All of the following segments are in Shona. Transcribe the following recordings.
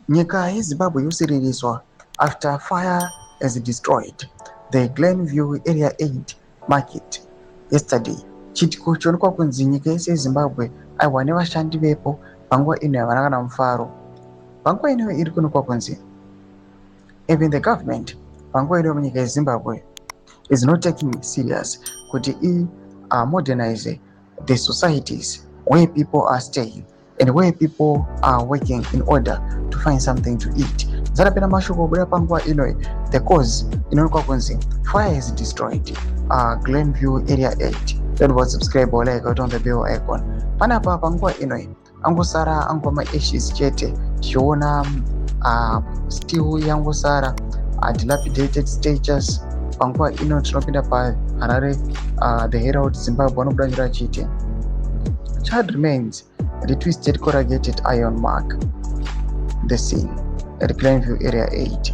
Nyika yeZimbabwe yosiririswa after fire has destroyed the Glenview Area 8 market yesterday. Chitiko chionekwa kunzi nyika yese yeZimbabwe aiwa nevashandi vepo panguva ino yavana kana mufaro. Panguva ino iri kuonekwa kunzi even the government panguva ino munyika yeZimbabwe is not taking serious kuti modernize the societies where people are staying and where people are working in order to find something to eat. Zarapena mashoko obuda panguva ino the cause inoonekwa kunzi fire has destroyed Glenview Area 8. Don't subscribe or like on the bell icon. Panapa panguva ino angosara angoma ashes chete tichiona still yangosara dilapidated stages. Panguva ino tinopinda paHarare the Herald Zimbabwe vanobudanira achiti child remains at a twisted corrugated iron mark the scene at Glenview Area 8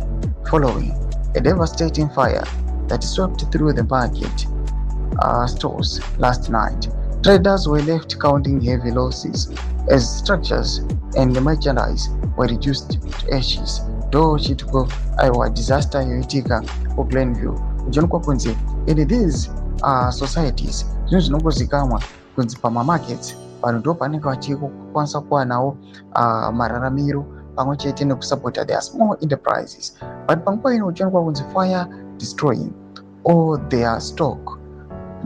following a devastating fire that swept through the market stores last night. Traders were left counting heavy losses as structures and the merchandise were reduced to ashes. Do chitiko aiwa disaster yoitika ku Glenview uchionekwa kunzi in these societies zvinhu zvinongozikamwa kunzi pamamarkets vanhu ndo panenge vachikwanisa kuwanawo mararamiro pamwe chete nekusupporta their small enterprises. But panguva ino uchionekwa kunzi fire destroying all their stock,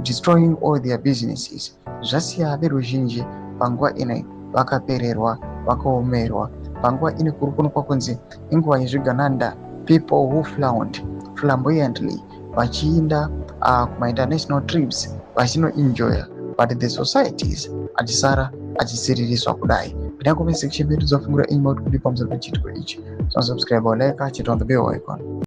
destroying all their businesses. Zvasiya veruzhinji panguva ino vakapererwa vakaomerwa. Panguva ino kuri kuonekwa kunzi inguva yezvigananda, people who flaunt flamboyantly vachiinda kuma-international trips vachinoenjoya, but the societies achisara achisiririswa kudai. Pinda comment section yedu dzofungira email kuti pamusoro pechitiko ichi. So subscribe or like, chit on the bell icon.